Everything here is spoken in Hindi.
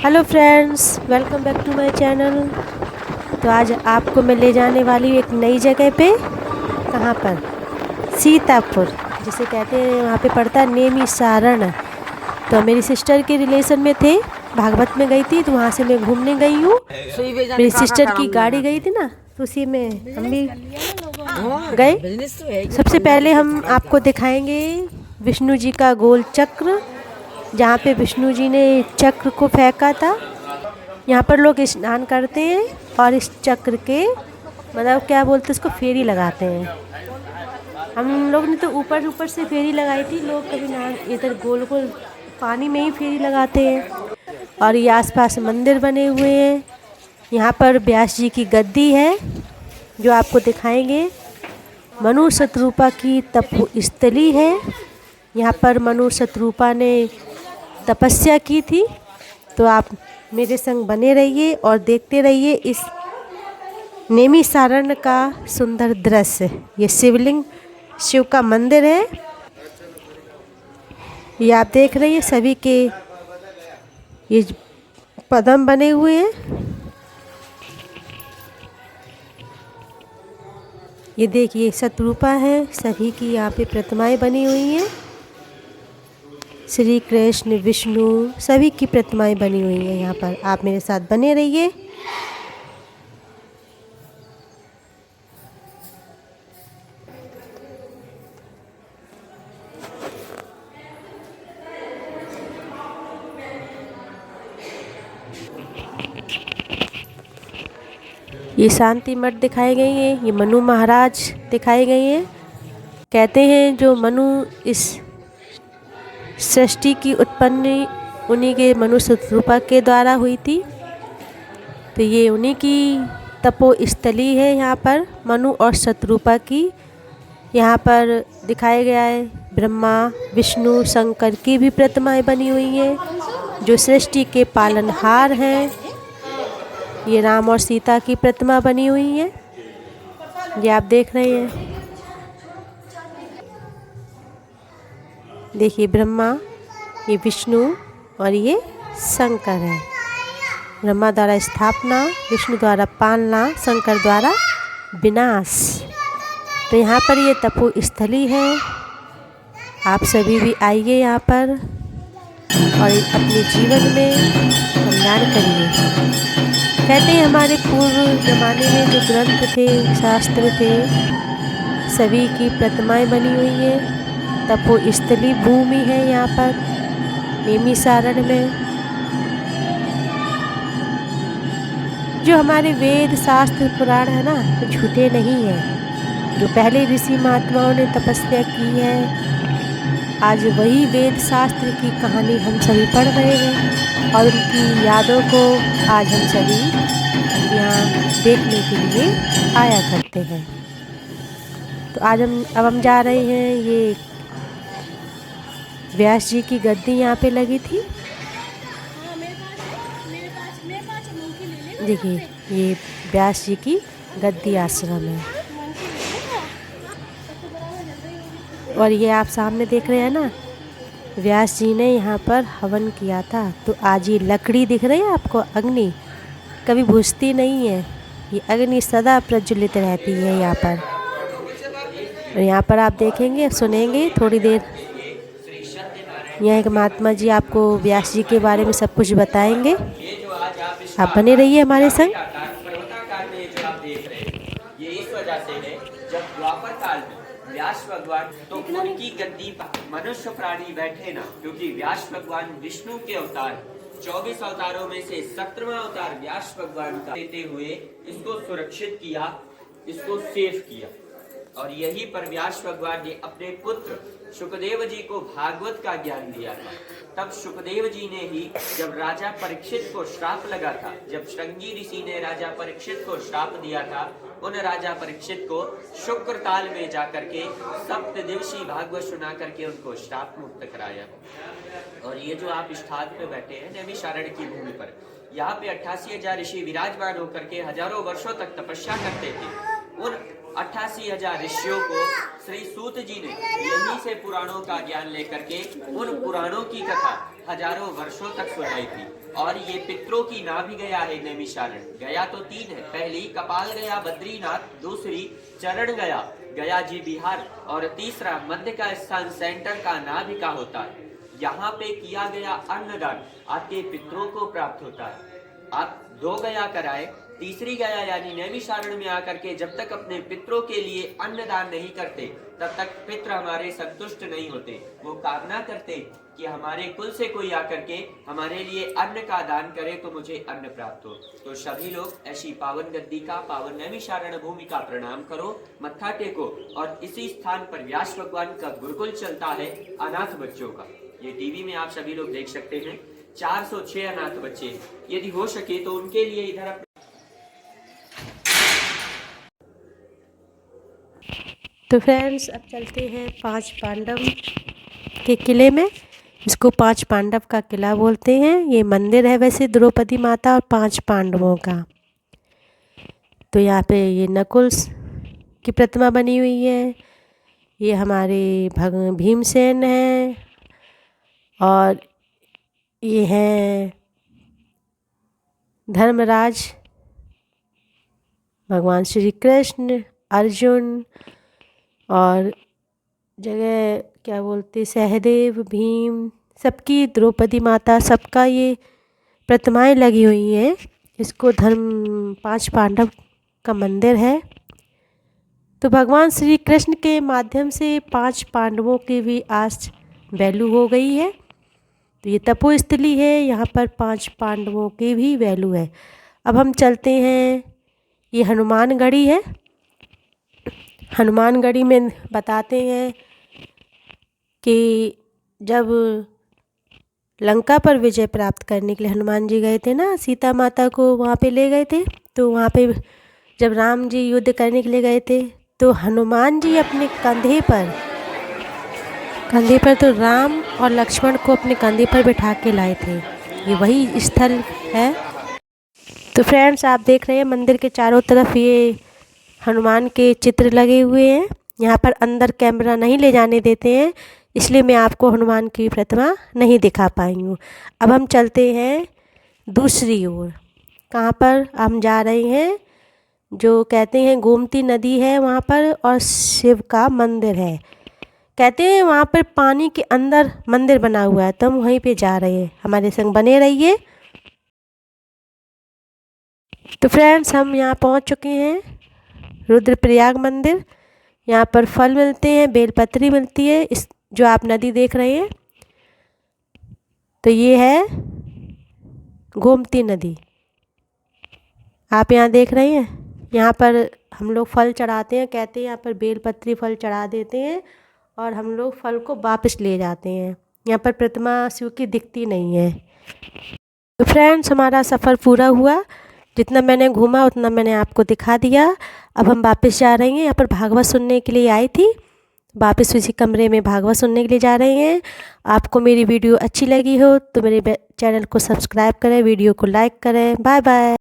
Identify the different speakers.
Speaker 1: Hello friends, welcome back to my channel. तो आज आपको मैं ले जाने वाली हूँ एक नई जगह पे। कहाँ पर? सीतापुर जिसे कहते हैं, वहाँ पे पड़ता है नेमिशारण। तो मेरी सिस्टर के रिलेशन में थे, भागवत में गई थी, तो वहाँ से मैं घूमने गई हूँ। मेरी सिस्टर की गाड़ी गई थी ना, तो उसी में हम भी गए। सबसे पहले हम आपको दिखाएंगे विष्णु जी का गोल चक्र, जहाँ पे विष्णु जी ने चक्र को फेंका था। यहाँ पर लोग स्नान करते हैं और इस चक्र के मतलब क्या बोलते हैं, इसको फेरी लगाते हैं। हम लोग ने तो ऊपर ऊपर से फेरी लगाई थी, लोग कभी ना इधर गोल गोल पानी में ही फेरी लगाते हैं। और ये आसपास मंदिर बने हुए हैं। यहाँ पर व्यास जी की गद्दी है जो आपको दिखाएंगे। मनु शतरूपा की तपोस्थली है। यहाँ पर मनु शतरूपा ने तपस्या की थी। तो आप मेरे संग बने रहिए और देखते रहिए इस नेमिशारण का सुंदर दृश्य। ये शिवलिंग, शिव का मंदिर है। ये आप देख रहे हैं, सभी के ये पदम बने हुए हैं। ये देखिए शतरूपा है, सभी की यहाँ पे प्रतिमाएं बनी हुई हैं। श्री कृष्ण, विष्णु, सभी की प्रतिमाएं बनी हुई हैं यहाँ पर। आप मेरे साथ बने रहिए। ये शांति मठ दिखाए गए हैं, ये मनु महाराज दिखाए गए हैं। कहते हैं जो मनु इस सृष्टि की उत्पत्ति उन्हीं के मनु शतरूपा के द्वारा हुई थी। तो ये उन्हीं की तपोस्थली है। यहाँ पर मनु और शतरूपा की यहाँ पर दिखाया गया है। ब्रह्मा, विष्णु, शंकर की भी प्रतिमाएं बनी हुई हैं जो सृष्टि के पालनहार हैं। ये राम और सीता की प्रतिमा बनी हुई है, ये आप देख रहे हैं। देखिए ब्रह्मा, ये विष्णु और ये शंकर है। ब्रह्मा द्वारा स्थापना, विष्णु द्वारा पालना, शंकर द्वारा विनाश। तो यहाँ पर ये तपोस्थली है। आप सभी भी आइए यहाँ पर और अपने जीवन में कल्याण करिए। कहते हैं हमारे पूर्व ज़माने में जो ग्रंथ थे, शास्त्र थे, सभी की प्रतिमाएं बनी हुई हैं। तपोस्थली भूमि है यहाँ पर नेमिशारण में। जो हमारे वेद, शास्त्र, पुराण है ना, तो झूठे नहीं हैं। जो पहले ऋषि महात्माओं ने तपस्या की है, आज वही वेद शास्त्र की कहानी हम सभी पढ़ रहे हैं और उनकी यादों को आज हम सभी यहाँ देखने के लिए आया करते हैं। तो आज हम जा रहे हैं। ये व्यास जी की गद्दी यहाँ पे लगी थी। देखिए ये व्यास जी की गद्दी आश्रम है। और ये आप सामने देख रहे हैं ना, व्यास जी ने यहाँ पर हवन किया था। तो आज ये लकड़ी दिख रही है आपको, अग्नि कभी बुझती नहीं है। ये अग्नि सदा प्रज्वलित रहती है यहाँ पर। और यहाँ पर आप देखेंगे, सुनेंगे थोड़ी देर, यहाँ एक महात्मा जी आपको व्यास जी के बारे में सब कुछ बताएंगे। आप बने रहिए हमारे संग।
Speaker 2: ये इस वजह से है, जब द्वापर काल में व्यास भगवान तो उनकी गद्दी पर मनुष्य प्राणी बैठे ना, क्योंकि व्यास भगवान विष्णु के अवतार, 24 अवतारों में से 17वां अवतार व्यास भगवान का देते हुए इसको सुरक्षित किया, इसको सेफ किया। और यही पर व्यास भगवान ने अपने पुत्र शुकदेव जी को भागवत का ज्ञान दिया था। तब शुकदेव जी ने ही जब राजा परीक्षित को श्राप लगा था, जब श्रृंगी ऋषि ने राजा परीक्षित को श्राप दिया था, उन राजा परीक्षित को शुक्र काल में जाकर के सप्तदिवसीय भागवत सुना करके उनको श्राप मुक्त कराया। और ये जो आप स्थान पे बैठे हैं नेमिशारण की भूमि पर, यहाँ पे 88,000 ऋषि विराजमान होकर के हजारों वर्षों तक तपस्या करते थे। उन 88,000 ऋषियों को श्री सूत जी ने यहीं से पुराणों का ज्ञान लेकर के उन पुराणों की कथा हजारों वर्षों तक सुनाई थी। और ये पितरों की नाभि गया है नैमिषारण्य। गया तो 3 है, पहली कपाल गया बद्रीनाथ, दूसरी चरण गया गया जी बिहार, और तीसरा मध्य का स्थान सेंटर का नाभि का होता है। यहाँ पे किया गया अन्नदान आपके पितरों को प्राप्त होता है। आप 2 गया कराए, तीसरी गया यानी नैमिषारण्य में आकर के जब तक अपने पितरों के लिए अन्नदान नहीं करते तब तक पितृ हमारे संतुष्ट नहीं होते। वो कामना करते कि हमारे कुल से कोई आकर के हमारे लिए अन्न का दान करे तो मुझे अन्न प्राप्त हो। तो सभी लोग ऐसी पावन गद्दी का, पावन नैमिषारण्य भूमि का प्रणाम करो, मत्था टेको। और इसी स्थान पर व्यास भगवान का गुरुकुल चलता है अनाथ बच्चों का। ये टीवी में आप सभी लोग देख सकते हैं, 406 अनाथ बच्चे। यदि हो सके तो उनके लिए इधर
Speaker 1: तो फ्रेंड्स अब चलते हैं 5 पांडव के किले में, इसको 5 पांडव का किला बोलते हैं। ये मंदिर है वैसे द्रौपदी माता और 5 पांडवों का। तो यहाँ पे ये नकुल की प्रतिमा बनी हुई है, ये हमारे भीमसेन हैं, और ये हैं धर्मराज, भगवान श्री कृष्ण, अर्जुन, और जगह क्या बोलते सहदेव, भीम, सबकी, द्रौपदी माता, सबका ये प्रतिमाएं लगी हुई हैं। इसको 5 पांडव का मंदिर है। तो भगवान श्री कृष्ण के माध्यम से 5 पांडवों की भी आज वैल्यू हो गई है। तो ये तपोस्थली है, यहाँ पर 5 पांडवों की भी वैल्यू है। अब हम चलते हैं, ये हनुमानगढ़ी है। हनुमानगढ़ी में बताते हैं कि जब लंका पर विजय प्राप्त करने के लिए हनुमान जी गए थे ना, सीता माता को वहाँ पे ले गए थे। तो वहाँ पे जब राम जी युद्ध करने के लिए गए थे तो हनुमान जी अपने कंधे पर तो राम और लक्ष्मण को अपने कंधे पर बिठा के लाए थे। ये वही स्थल है। तो फ्रेंड्स आप देख रहे हैं मंदिर के चारों तरफ ये हनुमान के चित्र लगे हुए हैं। यहाँ पर अंदर कैमरा नहीं ले जाने देते हैं, इसलिए मैं आपको हनुमान की प्रतिमा नहीं दिखा पाई हूँ। अब हम चलते हैं दूसरी ओर। कहाँ पर हम जा रहे हैं, जो कहते हैं गोमती नदी है वहाँ पर, और शिव का मंदिर है। कहते हैं वहाँ पर पानी के अंदर मंदिर बना हुआ है, तो हम वहीं पे जा रहे हैं। हमारे संग बने रहिए। तो फ्रेंड्स हम यहाँ पहुँच चुके हैं, रुद्रप्रयाग मंदिर। यहाँ पर फल मिलते हैं, बेलपत्री मिलती है, इस जो आप नदी देख रहे हैं। तो ये है गोमती नदी, आप यहाँ देख रहे हैं। यहाँ पर हम लोग फल चढ़ाते हैं, कहते हैं यहाँ पर बेलपत्री फल चढ़ा देते हैं और हम लोग फल को वापस ले जाते हैं। यहाँ पर प्रतिमा शिव की दिखती नहीं है। तो फ्रेंड्स हमारा सफ़र पूरा हुआ, जितना मैंने घूमा उतना मैंने आपको दिखा दिया। अब हम वापस जा रहे हैं। यहाँ पर भागवत सुनने के लिए आई थी, वापस उसी कमरे में भागवत सुनने के लिए जा रहे हैं। आपको मेरी वीडियो अच्छी लगी हो तो मेरे चैनल को सब्सक्राइब करें, वीडियो को लाइक करें। Bye bye.